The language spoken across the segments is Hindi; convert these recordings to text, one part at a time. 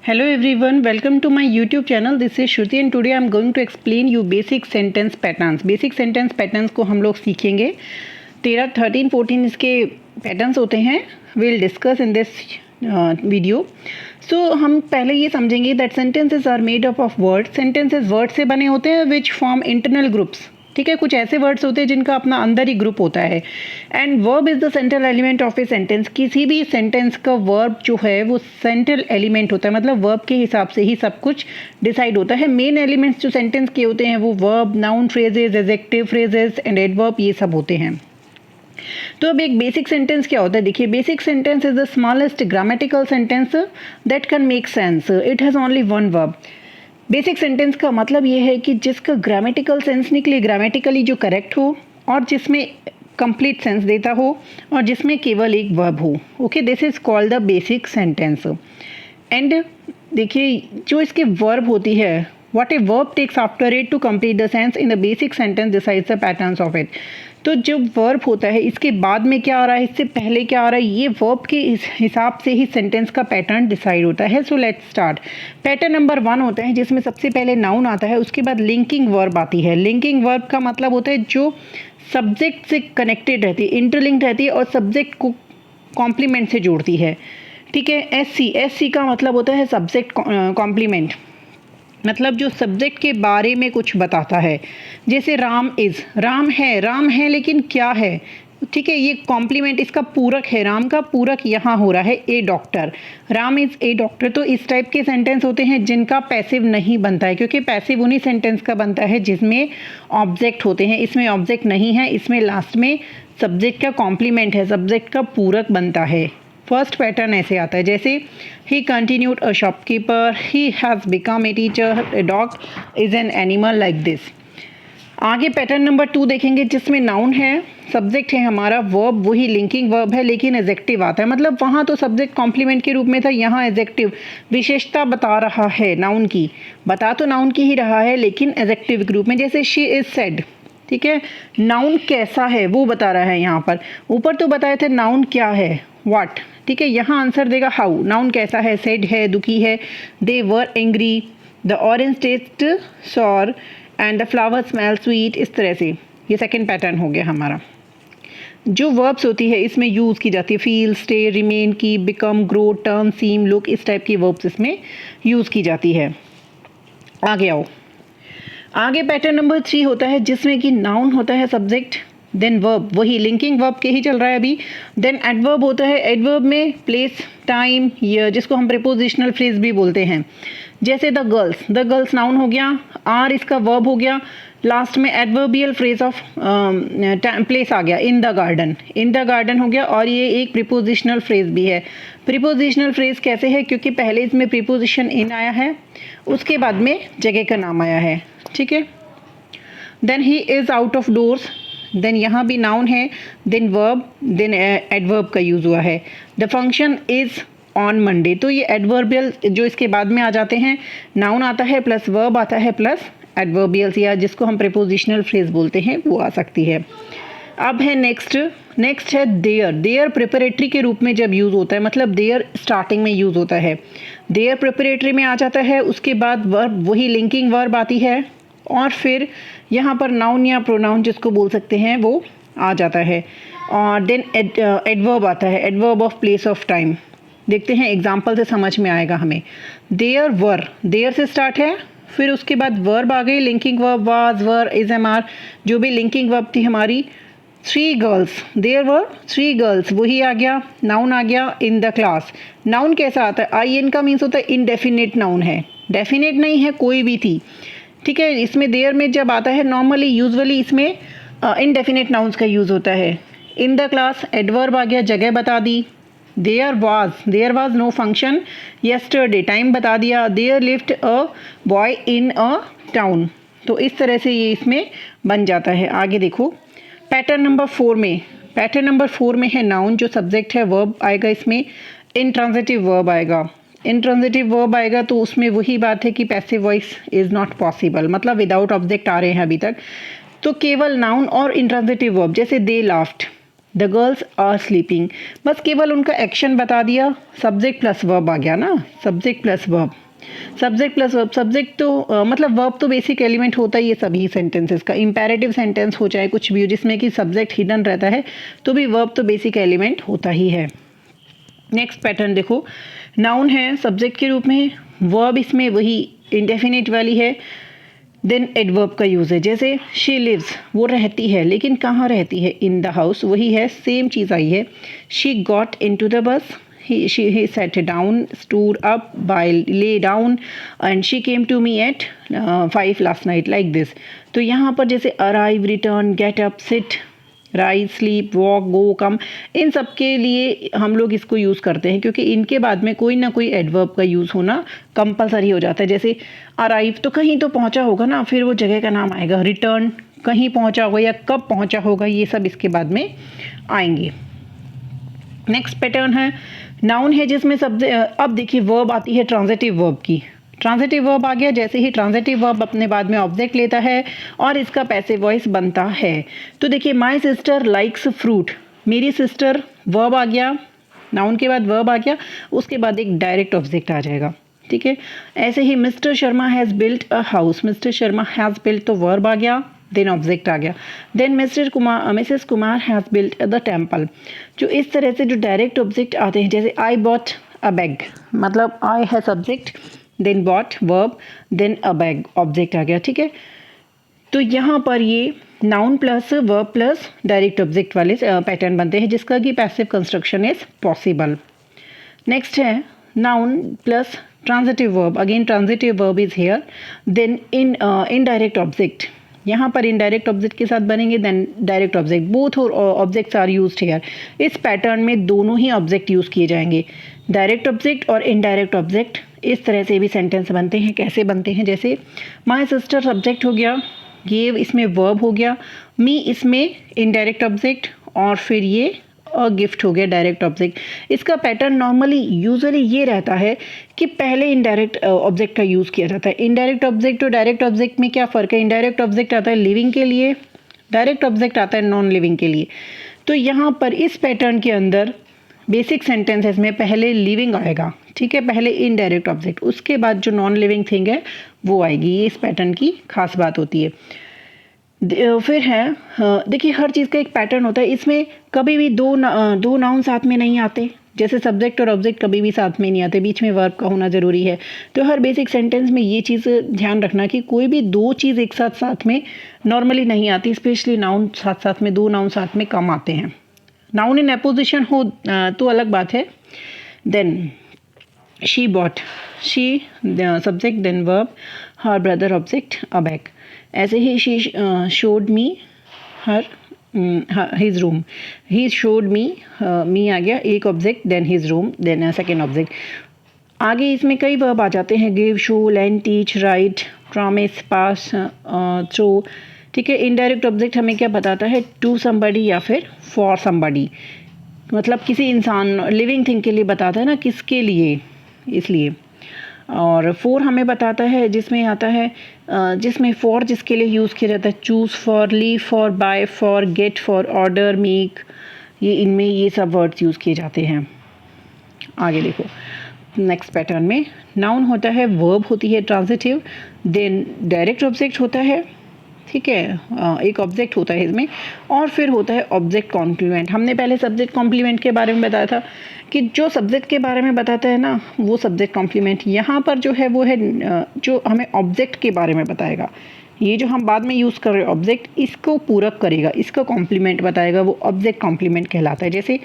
Hello everyone, welcome to my YouTube channel. This is Shruti and today I am going to explain you basic sentence patterns. Basic sentence patterns को हम लोग सीखेंगे. 13 इसके patterns होते हैं. We'll discuss in this video. So हम पहले ये समझेंगे that sentences are made up of words. Sentences words से बने होते हैं which form internal groups. ठीक है, कुछ ऐसे वर्ड्स होते हैं जिनका अपना अंदर ही ग्रुप होता है. And verb is the central element of a sentence. किसी भी सेंटेंस का वर्ब जो है वो सेंट्रल एलिमेंट होता है, मतलब वर्ब के हिसाब से ही सब कुछ डिसाइड होता है. मेन एलिमेंट्स जो सेंटेंस के होते हैं वो verb, noun phrases, adjective phrases and adverb, ये सब होते हैं. तो अब एक बेसिक सेंटेंस क्या होता है, देखिए. Basic sentence is the smallest grammatical sentence that can make sense. It has only one verb. Basic sentence का मतलब ये है कि जिसका ग्रामेटिकल सेंस निकले, ग्रामेटिकली जो करेक्ट हो और जिसमें कंप्लीट सेंस देता हो और जिसमें केवल एक वर्ब हो. Okay, this is called the basic sentence. And देखिए, जो इसके वर्ब होती है, what a verb takes after it to complete the sense in the basic sentence decides the patterns of it. तो जो वर्ब होता है इसके बाद में क्या आ रहा है, इससे पहले क्या आ रहा है, ये वर्ब के इस हिसाब से ही सेंटेंस का पैटर्न डिसाइड होता है. So let's start. Pattern number 1 होता है जिसमें सबसे पहले नाउन आता है, उसके बाद लिंकिंग वर्ब आती है. लिंकिंग वर्ब का मतलब होता है जो सब्जेक्ट से कनेक्टेड रहती है, इंटरलिंक्ड रहती है और सब्जेक्ट को कॉम्प्लीमेंट से जोड़ती है. ठीक है. एस सी का मतलब होता है सब्जेक्ट कॉम्प्लीमेंट, मतलब जो सब्जेक्ट के बारे में कुछ बताता है. जैसे राम इज़, राम है लेकिन क्या है. ठीक है, ये कॉम्प्लीमेंट, इसका पूरक है. राम का पूरक यहाँ हो रहा है a doctor. Ram is a doctor. तो इस टाइप के सेंटेंस होते हैं जिनका पैसिव नहीं बनता है, क्योंकि पैसिव उन्हीं सेंटेंस का बनता है जिसमें ऑब्जेक्ट होते हैं. इसमें ऑब्जेक्ट नहीं है, इसमें लास्ट में सब्जेक्ट का कॉम्प्लीमेंट है, सब्जेक्ट का पूरक बनता है. फर्स्ट पैटर्न ऐसे आता है, जैसे ही continued a shopkeeper, he has become a teacher, a dog is an animal, like this. आगे पैटर्न नंबर 2 देखेंगे जिसमें नाउन है, सब्जेक्ट है हमारा, वर्ब वही लिंकिंग वर्ब है लेकिन एडजेक्टिव आता है. मतलब वहाँ तो सब्जेक्ट कॉम्प्लीमेंट के रूप में था, यहाँ एडजेक्टिव विशेषता बता रहा है नाउन की. बता तो नाउन की ही रहा है लेकिन एडजेक्टिव के रूप में. जैसे शी इज़ सेड. ठीक है, नाउन कैसा है वो बता रहा है यहाँ पर. ऊपर तो बताए थे नाउन क्या है, व्हाट. ठीक है, यहाँ आंसर देगा हाउ. नाउन कैसा है, सेड है, दुखी है. They were angry, the orange taste sour and the flower smell sweet. इस तरह से ये सेकंड पैटर्न हो गया हमारा. जो वर्ब्स होती है इसमें यूज़ की जाती है, फील, स्टे, रिमेन की, बिकम, ग्रो, टर्न, सीम, लुक, इस टाइप की वर्ब्स इसमें यूज़ की जाती है. आगे आओ. आगे पैटर्न नंबर 3 होता है जिसमें कि नाउन होता है सब्जेक्ट, देन वर्ब, वही लिंकिंग वर्ब के ही चल रहा है अभी. देन एडवर्ब होता है. एडवर्ब में प्लेस, टाइम, ईयर, जिसको हम प्रीपोजिशनल फ्रेज भी बोलते हैं. जैसे द गर्ल्स नाउन हो गया, आर इसका वर्ब हो गया, लास्ट में एडवर्बियल फ्रेज ऑफ प्लेस आ गया. इन द गार्डन हो गया और ये एक प्रीपोजिशनल फ्रेज भी है. प्रीपोजिशनल फ्रेज कैसे है, क्योंकि पहले इसमें प्रीपोजिशन इन आया है, उसके बाद में जगह का नाम आया है. ठीक है. Then he is out of doors, then यहाँ भी नाउन है, देन वर्ब, देन एडवर्ब का यूज़ हुआ है. The function is on Monday. तो ये एडवर्बियल जो इसके बाद में आ जाते हैं, नाउन आता है प्लस वर्ब आता है प्लस एडवर्बियल्स, या जिसको हम प्रीपोजिशनल फ्रेज बोलते हैं वो आ सकती है. अब है नेक्स्ट है देयर प्रिपरेटरी के रूप में जब यूज़ होता है, मतलब देयर स्टार्टिंग में यूज़ होता है. देयर प्रिपरेटरी में आ जाता है, उसके बाद वर्ब, वही लिंकिंग वर्ब आती है और फिर यहाँ पर नाउन या प्रोनाउन जिसको बोल सकते हैं वो आ जाता है. और देन एडवर्ब आता है, adverb of place of time. देखते हैं एग्जाम्पल से समझ में आएगा हमें. देयर वर, देयर से स्टार्ट है, फिर उसके बाद वर्ब आ गई, linking verb, was, were, is, am, are, जो भी लिंकिंग वर्ब थी हमारी. 3 गर्ल्स, देयर वर 3 गर्ल्स, वही आ गया. नाउन आ गया, इन द क्लास. नाउन कैसा आता है, आई एन का मीन्स होता है इनडेफिनेट नाउन है, डेफिनेट नहीं है, कोई भी थी. ठीक है, इसमें देयर में जब आता है नॉर्मली यूजुअली इसमें इनडेफिनेट नाउन्स का यूज़ होता है. इन द क्लास, एडवर्ब आ गया, जगह बता दी. There was no function yesterday, time बता दिया. There lived a boy in a town. तो इस तरह से ये इसमें बन जाता है. आगे देखो पैटर्न नंबर 4 में है नाउन जो सब्जेक्ट है, वर्ब आएगा इसमें, इंट्रांजिटिव वर्ब आएगा. इंट्रांजिटिव वर्ब आएगा तो उसमें वही बात है कि passive voice is not possible, मतलब विदाउट ऑब्जेक्ट आ रहे हैं अभी तक. तो केवल नाउन और इंट्रांजिटिव वर्ब, जैसे they laughed, the girls are sleeping, बस केवल उनका एक्शन बता दिया, सब्जेक्ट प्लस वर्ब आ गया ना, subject plus verb, subject plus verb. Subject तो मतलब वर्ब तो बेसिक एलिमेंट होता ही है सभी सेंटेंसेस का, इंपेरेटिव सेंटेंस हो चाहे कुछ भी हो जिसमें कि सब्जेक्ट हिडन रहता है तो भी वर्ब तो बेसिक एलिमेंट होता ही है। नेक्स्ट पैटर्न देखो, नाउन है सब्जेक्ट के रूप में, वर्ब इसमें वही इंडेफिनिट वाली है, देन एडवर्ब का यूज़ है, जैसे शी लिव्स वो रहती है, लेकिन कहाँ रहती है, इन द हाउस, वही है सेम चीज़ आई है। She got in to the bus, he sat down, stood up, lay down and she came to me at 5 last night, like this। तो यहाँ पर जैसे arrive, return, get up, sit, rise, sleep, walk, go, come, इन सब के लिए हम लोग इसको यूज़ करते हैं क्योंकि इनके बाद में कोई ना कोई एडवर्ब का यूज़ होना कंपलसरी हो जाता है। जैसे अराइव तो कहीं तो पहुँचा होगा ना, फिर वो जगह का नाम आएगा, रिटर्न कहीं पहुँचा होगा या कब पहुँचा होगा, ये सब इसके बाद में आएंगे। नेक्स्ट पैटर्न है नाउन है जिसमें अब देखिए वर्ब आती है ट्रांजिटिव वर्ब की। ट्रांजिटिव वर्ब आ गया, जैसे ही ट्रांजिटिव वर्ब अपने बाद में ऑब्जेक्ट लेता है और इसका पैसिव वॉइस बनता है। तो देखिए माय सिस्टर लाइक्स फ्रूट, मेरी सिस्टर वर्ब आ गया, नाउन के बाद वर्ब आ गया, उसके बाद एक डायरेक्ट ऑब्जेक्ट आ जाएगा, ठीक है। ऐसे ही Mr Sharma has built a house, Mr Sharma has built तो वर्ब आ गया, देन ऑब्जेक्ट आ गया। Then Mrs Kumar has built the temple. जो इस तरह से जो डायरेक्ट ऑब्जेक्ट आते हैं, जैसे आई बॉट अ बैग, मतलब आई है subject, then bought verb, then a bag object आ गया, ठीक है। तो यहाँ पर ये noun plus verb plus direct object वाले पैटर्न बनते हैं जिसका कि passive construction is possible. Next है noun plus transitive verb, again transitive verb is here, then indirect object, यहाँ पर इनडायरेक्ट ऑब्जेक्ट के साथ बनेंगे, then direct object, both objects are used here. इस पैटर्न में दोनों ही ऑब्जेक्ट यूज़ किए जाएंगे, डायरेक्ट ऑब्जेक्ट और इनडायरेक्ट ऑब्जेक्ट। इस तरह से भी सेंटेंस बनते हैं, कैसे बनते हैं, जैसे माय सिस्टर सब्जेक्ट हो गया, गेव इसमें वर्ब हो गया, मी इसमें इनडायरेक्ट ऑब्जेक्ट, और फिर ये गिफ्ट हो गया डायरेक्ट ऑब्जेक्ट। इसका पैटर्न नॉर्मली यूजुअली ये रहता है कि पहले इनडायरेक्ट ऑब्जेक्ट का यूज़ किया जाता है। इनडायरेक्ट ऑब्जेक्ट और डायरेक्ट ऑब्जेक्ट में क्या फ़र्क है, इनडायरेक्ट ऑब्जेक्ट आता है लिविंग के लिए, डायरेक्ट ऑब्जेक्ट आता है नॉन लिविंग के लिए। तो यहाँ पर इस पैटर्न के अंदर बेसिक सेंटेंसेस में पहले लिविंग आएगा, ठीक है, पहले इनडायरेक्ट ऑब्जेक्ट, उसके बाद जो नॉन लिविंग थिंग है वो आएगी। ये इस पैटर्न की खास बात होती है। फिर है देखिए हर चीज़ का एक पैटर्न होता है, इसमें कभी भी दो नाउन साथ में नहीं आते, जैसे सब्जेक्ट और ऑब्जेक्ट कभी भी साथ में नहीं आते, बीच में वर्ब का होना ज़रूरी है। तो हर बेसिक सेंटेंस में ये चीज़ ध्यान रखना कि कोई भी दो चीज़ एक साथ में नॉर्मली नहीं आती, स्पेशली नाउन साथ में, दो नाउन साथ में कम आते हैं। नाउन इन अपोजिशन हो तो अलग बात है। Then she bought, she subject, then verb, her brother object, a bag. ऐसे ही she showed me her his room, he showed me, me आ गया एक object, then his room, then second object. आगे इसमें कई वर्ब आ जाते हैं, give, show, lend, teach, write, promise, pass, throw, ठीक है। इनडायरेक्ट ऑब्जेक्ट हमें क्या बताता है, टू समबडी या फिर फॉर समबडी, मतलब किसी इंसान लिविंग थिंग के लिए बताता है ना, किसके लिए, इसलिए। और फोर हमें बताता है जिसमें आता है जिसमें फॉर जिसके लिए यूज़ किया जाता है, choose for, leave for, buy for, get for, order, make, ये इनमें ये सब वर्ड्स यूज़ किए जाते हैं। आगे देखो नेक्स्ट पैटर्न में नाउन होता है, वर्ब होती है ट्रांजिटिव, देन डायरेक्ट ऑब्जेक्ट होता है, ठीक है, एक ऑब्जेक्ट होता है इसमें, और फिर होता है ऑब्जेक्ट कॉम्प्लीमेंट। हमने पहले सब्जेक्ट कॉम्प्लीमेंट के बारे में बताया था कि जो सब्जेक्ट के बारे में बताता है ना वो सब्जेक्ट कॉम्प्लीमेंट, यहाँ पर जो है वो है जो हमें ऑब्जेक्ट के बारे में बताएगा। ये जो हम बाद में यूज़ कर रहे हैं ऑब्जेक्ट, इसको पूरक करेगा, इसका कॉम्प्लीमेंट बताएगा, वो ऑब्जेक्ट कॉम्प्लीमेंट कहलाता है। जैसे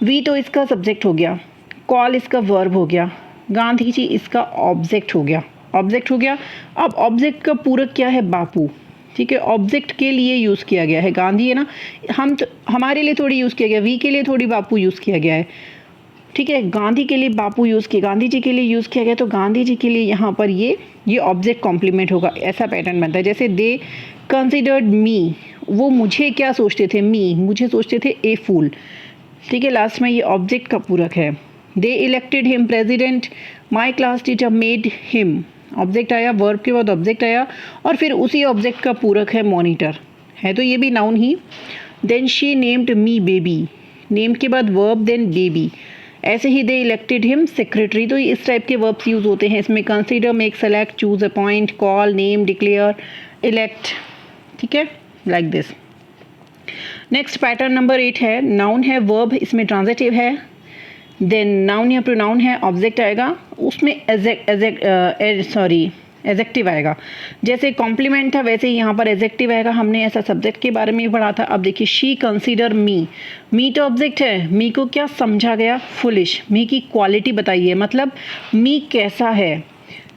वी तो इसका सब्जेक्ट हो गया, कॉल इसका वर्ब हो गया, गांधी जी इसका ऑब्जेक्ट हो गया, ऑब्जेक्ट हो गया। अब ऑब्जेक्ट का पूरक क्या है, बापू, ठीक है, ऑब्जेक्ट के लिए यूज़ किया गया है, गांधी है ना, हम तो हमारे लिए थोड़ी यूज़ किया गया, वी के लिए थोड़ी बापू यूज़ किया गया है, ठीक है, गांधी के लिए बापू यूज़ किया, गांधी जी के लिए यूज़ किया गया, तो गांधी जी के लिए यहाँ पर ये ऑब्जेक्ट कॉम्प्लीमेंट होगा, ऐसा पैटर्न बनता है। जैसे दे कंसिडर्ड मी, वो मुझे क्या सोचते थे, मी मुझे सोचते थे ए फूल, ठीक है, लास्ट में ये ऑब्जेक्ट का पूरक है। They elected him president, my class teacher made him, object आया, वर्ब के बाद ऑब्जेक्ट आया, और फिर उसी ऑब्जेक्ट का पूरक है मॉनिटर, है तो ये भी नाउन ही। Then she named me baby, name के बाद वर्ब देन बेबी। ऐसे ही दे इलेक्टेड हिम सेक्रेटरी। तो इस टाइप के वर्ब्स यूज़ होते हैं इसमें। Consider, make, select, choose, appoint, call, name, declare, elect, ठीक है, like this. Next pattern number 8 है, नाउन है, वर्ब इसमें ट्रांजिटिव है, देन नाउन या प्रोनाउन है, ऑब्जेक्ट आएगा, उसमें एजेक्टिव आएगा। जैसे कॉम्प्लीमेंट था वैसे ही यहाँ पर एजेक्टिव आएगा। हमने ऐसा सब्जेक्ट के बारे में पढ़ा था। अब देखिए, शी कंसीडर मी, मी तो ऑब्जेक्ट है, मी को क्या समझा गया, फुलिश। मी की क्वालिटी बताइए, मतलब मी कैसा है,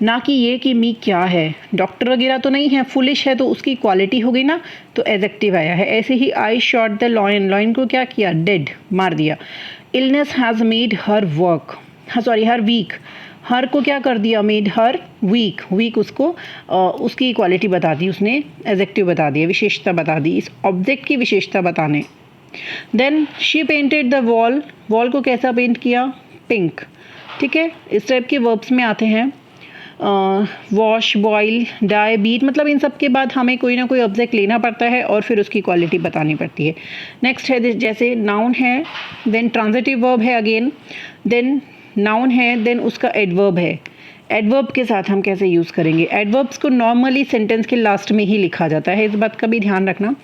ना कि ये कि मी क्या है, डॉक्टर वगैरह तो नहीं है, फुलिश है तो उसकी क्वालिटी हो गई ना, तो एजेक्टिव आया है। ऐसे ही I shot the lion, lion को क्या किया, डेड, मार दिया। Illness has made her work, her weak, her को क्या कर दिया, मेड हर वीक, वीक उसको उसकी क्वालिटी बता दी उसने, एजेक्टिव बता दिया, विशेषता बता दी, इस ऑब्जेक्ट की विशेषता बताने। Then she painted the wall, wall को कैसा पेंट किया, पिंक, ठीक है। इस टाइप के वर्ब्स में आते हैं। वॉश, बॉयल, डाई, बीट, मतलब इन सब के बाद हमें कोई ना कोई ऑब्जेक्ट लेना पड़ता है और फिर उसकी क्वालिटी बतानी पड़ती है। नेक्स्ट है, जैसे नाउन है, देन ट्रांजिटिव वर्ब है अगेन, देन नाउन है, देन उसका एडवर्ब है। एडवर्ब के साथ हम कैसे यूज़ करेंगे, एडवर्ब्स को नॉर्मली सेंटेंस के लास्ट में ही लिखा जाता है, इस बात का भी ध्यान रखना।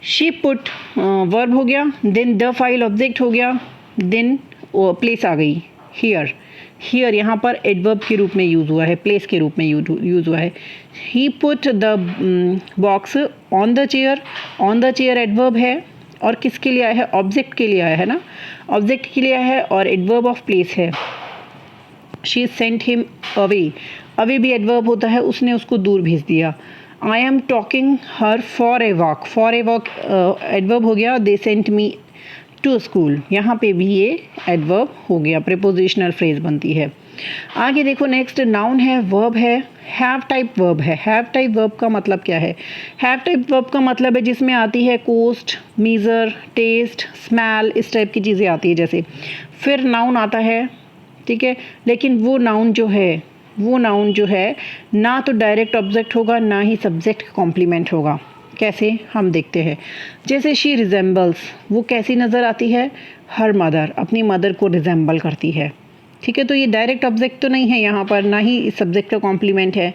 शी पुट वर्ब हो गया, देन द फाइल ऑब्जेक्ट हो गया, देन प्लेस आ गई, हियर, हियर यहाँ पर एडवर्ब के रूप में यूज़ हुआ है, प्लेस के रूप में यूज़ हुआ है। He put the box on the chair, on the chair adverb है, और किसके लिए आया है, ऑब्जेक्ट के लिए आया है ना, ऑब्जेक्ट के लिए आया है, और एडवर्ब ऑफ प्लेस है। She sent him away, away भी एडवर्ब होता है, उसने उसको दूर भेज दिया। I am talking her for a walk, for a walk adverb हो गया। They sent me to school, यहाँ पे भी ये एडवर्ब हो गया, प्रीपोजिशनल फ्रेज बनती है। आगे देखो, नेक्स्ट नाउन है, वर्ब है, हैव टाइप वर्ब है। हैव टाइप वर्ब का मतलब क्या है, हैव टाइप वर्ब का मतलब है जिसमें आती है कोस्ट, मीज़र, टेस्ट, स्मेल, इस टाइप की चीज़ें आती है जैसे। फिर नाउन आता है, ठीक है, लेकिन वो नाउन जो है ना तो डायरेक्ट ऑब्जेक्ट होगा, ना ही सब्जेक्ट कॉम्प्लीमेंट होगा। कैसे, हम देखते हैं। जैसे शी रिजेंबल्स, वो कैसी नज़र आती है, हर मदर, अपनी मदर को रिजेंबल करती है, ठीक है। तो ये डायरेक्ट ऑब्जेक्ट तो नहीं है यहाँ पर, ना ही इस सब्जेक्ट का कॉम्प्लीमेंट है।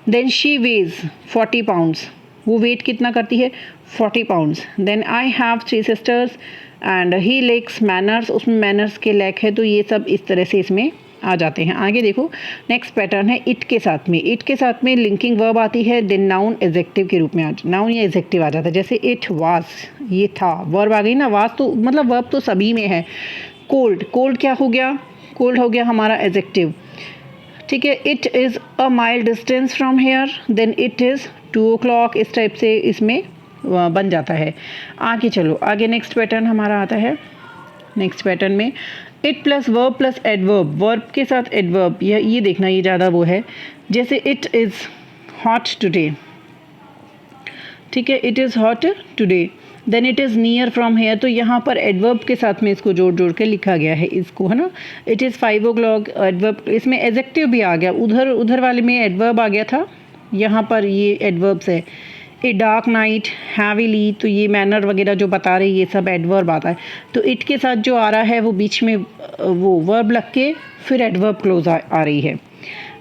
देन शी वेज 40 पाउंड्स, वो वेट कितना करती है, 40 pounds. Then I have 3 sisters and he lacks manners, उसमें मैनर्स के लैक है, तो ये सब इस तरह से इसमें आ जाते हैं। आगे देखो, नेक्स्ट पैटर्न है, इट के साथ में, इट के साथ में लिंकिंग वर्ब आती है, देन नाउन एजेक्टिव के रूप में नाउन या एजेक्टिव आ जाता है। जैसे इट वाज, ये था, वर्ब आ गई ना, वाज तो मतलब वर्ब तो सभी में है। कोल्ड, कोल्ड क्या हो गया, कोल्ड हो गया हमारा एजेक्टिव, ठीक है। It is a mile distance from here, then it is 2 o'clock, इस टाइप से इसमें बन जाता है। आगे चलो, आगे नेक्स्ट पैटर्न हमारा आता है। नेक्स्ट पैटर्न में it plus verb plus adverb, verb के साथ एडवर्ब, ये देखना, ये ज़्यादा वो है। जैसे इट इज़ हॉट टुडे, ठीक है, it is hot today, then it is near from here, तो यहाँ पर एडवर्ब के साथ में इसको जोड़ के लिखा गया है इसको, है ना। इट इज़ 5 o'clock, एडवर्ब, इसमें एजेक्टिव भी आ गया, उधर वाले में एडवर्ब आ गया था, यहाँ पर ये एडवर्ब्स है। ए डार्क नाइट, हैवीली, तो ये मैनर वगैरह जो बता रही, ये सब एडवर्ब आता है। तो इट के साथ जो आ रहा है वो बीच में वो वर्ब लग के फिर एडवर्ब क्लोज आ रही है।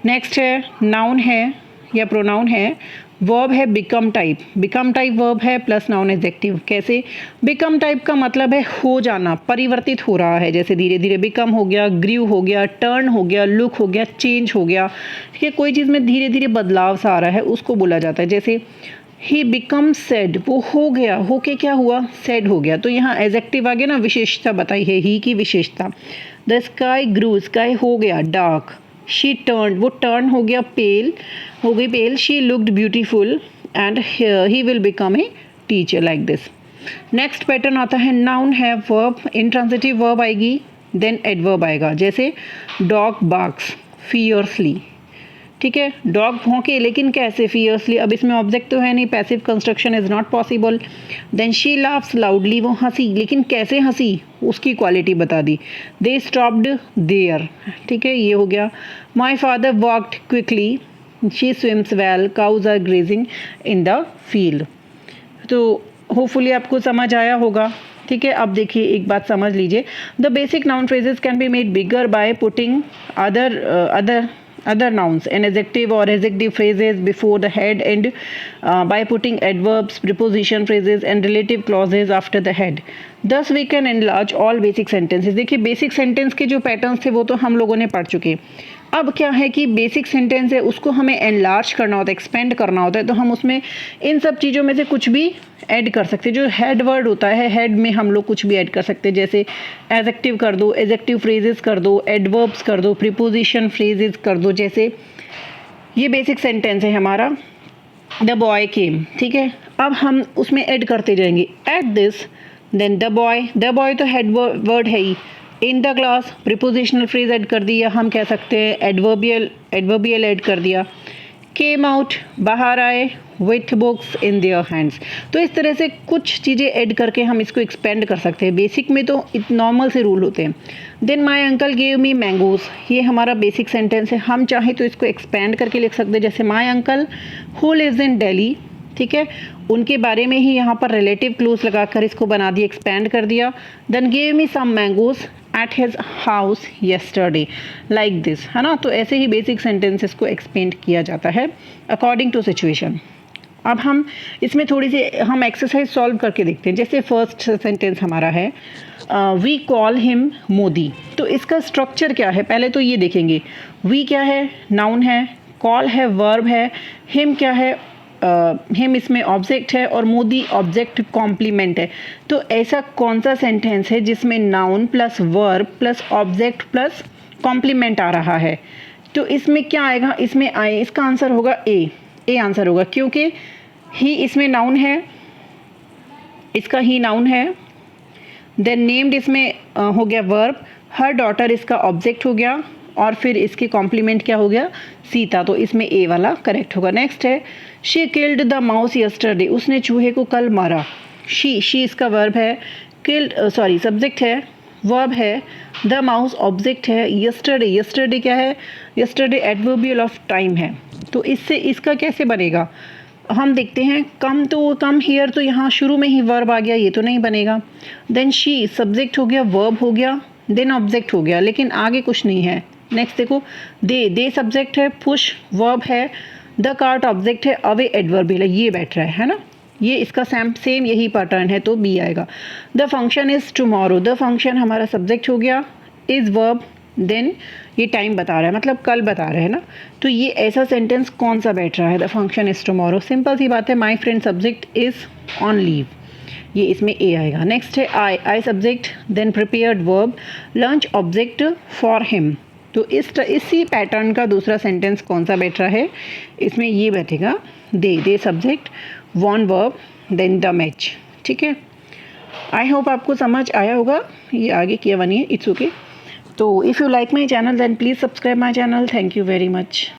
नेक्स्ट है, नाउन है या प्रोनाउन है, वर्ब है become type, become type verb है प्लस नाउन एडजेक्टिव। कैसे, बिकम टाइप का मतलब है हो जाना, परिवर्तित हो रहा है, जैसे धीरे धीरे, बिकम हो गया, ग्रीव हो गया, टर्न हो गया, लुक हो गया, चेंज हो गया, ठीक है, कोई चीज़ में धीरे धीरे बदलाव सा आ रहा है, उसको बोला जाता है। जैसे ही बिकम सेड, वो हो गया, हो के क्या हुआ, सेड हो गया, तो यहाँ एडजेक्टिव आ गया ना, विशेषता बताई है, ही की विशेषता। द स्काई ग्रू, स्काई हो गया डार्क। शी टर्न, वो टर्न हो गया पेल, हो गई pale. She looked beautiful and he will become a teacher, like this. Next pattern आता है, नाउन है, वर्ब, इंट्रांजिटिव वर्ब आएगी, देन एडवर्ब आएगा। जैसे डॉग बार्क्स फियर्सली, ठीक है, डॉग भौंके, लेकिन कैसे, फियर्सली, अब इसमें ऑब्जेक्ट तो है नहीं, passive construction is not possible. Then she laughs loudly, वो हंसी, लेकिन कैसे हंसी, उसकी क्वालिटी बता दी। दे स्टॉप्ड देयर, ठीक है, ये हो गया। My father walked quickly, she swims well, cows are grazing in the field. तो होपफुली आपको समझ आया होगा। ठीक है, अब देखिए एक बात समझ लीजिए, the basic noun phrases can be made bigger by putting other nouns and adjective or adjective phrases before the head and by putting adverbs, preposition phrases and relative clauses after the head. Thus we can enlarge all basic sentences. देखिए बेसिक सेंटेंस के जो पैटर्न्स थे वो तो हम लोगों ने पढ़ चुके। अब क्या है कि बेसिक सेंटेंस है उसको हमें एनलार्ज करना होता है, एक्सपेंड करना होता है, तो हम उसमें इन सब चीज़ों में से कुछ भी ऐड कर सकते हैं। जो हेड वर्ड होता है, हेड में हम लोग कुछ भी ऐड कर सकते हैं, जैसे एडजेक्टिव कर दो, एडजेक्टिव फ्रेजेस कर दो, एडवर्ब्स कर दो, प्रीपोजिशन फ्रेजेस कर दो। जैसे ये बेसिक सेंटेंस है हमारा, द बॉय केम। ठीक है, अब हम उसमें ऐड करते जाएंगे, at this, then the boy तो हेड वर्ड है ही। In the class prepositional phrase add कर दिया, हम कह सकते हैं एडवर्बियल ऐड कर दिया। केम आउट, बाहर आए, with books in their hands. तो इस तरह से कुछ चीज़ें ऐड करके हम इसको एक्सपेंड कर सकते हैं। बेसिक में तो नॉर्मल से रूल होते हैं। Then my uncle gave me mangoes, ये हमारा बेसिक सेंटेंस है। हम चाहें तो इसको एक्सपेंड करके लिख सकते हैं, जैसे my uncle who lives in Delhi. ठीक है, उनके बारे में ही यहाँ पर रिलेटिव क्लोज लगाकर इसको बना दिया, एक्सपेंड कर दिया। Then gave me some mangoes at his house yesterday, like this, है ना। तो ऐसे ही बेसिक सेंटेंसेस को एक्सपेंड किया जाता है अकॉर्डिंग टू सिचुएशन। अब हम इसमें थोड़ी सी हम एक्सरसाइज सॉल्व करके देखते हैं। जैसे फर्स्ट सेंटेंस हमारा है वी कॉल हिम मोदी। तो इसका स्ट्रक्चर क्या है, पहले तो ये देखेंगे। वी क्या है, नाउन है, कॉल है, वर्ब है, हिम क्या है, हिम इसमें ऑब्जेक्ट है और मोदी ऑब्जेक्ट कॉम्प्लीमेंट है। तो ऐसा कौन सा सेंटेंस है जिसमें noun plus verb plus object plus complement आ रहा है? तो इसमें क्या आएगा, इसमें आए, इसका आंसर होगा ए आंसर होगा, क्योंकि ही इसमें नाउन है, इसका ही नाउन है। देन नेम्ड इसमें हो गया वर्ब, हर डॉटर इसका ऑब्जेक्ट हो गया और फिर इसके कॉम्प्लीमेंट क्या हो गया, सीता। तो इसमें ए वाला करेक्ट होगा। नेक्स्ट है she killed the mouse yesterday, उसने चूहे को कल मारा। शी इसका वर्ब है, किल्ड सब्जेक्ट है, वर्ब है, द माउस ऑब्जेक्ट है, यस्टरडे क्या है, यस्टरडे एडवर्बियल ऑफ टाइम है। तो इससे इसका कैसे बनेगा हम देखते हैं। कम हियर, तो यहाँ शुरू में ही वर्ब आ गया, ये तो नहीं बनेगा। देन शी सब्जेक्ट हो गया, वर्ब हो गया, देन ऑब्जेक्ट हो गया, लेकिन आगे कुछ नहीं है। नेक्स्ट देखो, दे सब्जेक्ट है, पुश वर्ब है, द कार्ट ऑब्जेक्ट है, अवे एडवर्बियल है, ये बैठ रहा है ना। ये इसका सेम यही पैटर्न है, तो बी आएगा। The function is tomorrow, the function हमारा सब्जेक्ट हो गया, इज़ वर्ब, देन ये टाइम बता रहा है, मतलब कल बता रहे हैं ना। तो ये ऐसा सेंटेंस कौन सा बैठ रहा है, the function is tomorrow. Simple सी बात है, my friend subject is on leave, ये इसमें ए आएगा। नेक्स्ट है I subject, then prepared verb, lunch object for him. तो इसी पैटर्न का दूसरा सेंटेंस कौन सा बैठ रहा है, इसमें ये बैठेगा, they subject, won verb, then the match. ठीक है, आई होप आपको समझ आया होगा। ये आगे किया बनिए, इट्स ओके। तो if you like my channel then please subscribe my channel. Thank you very much.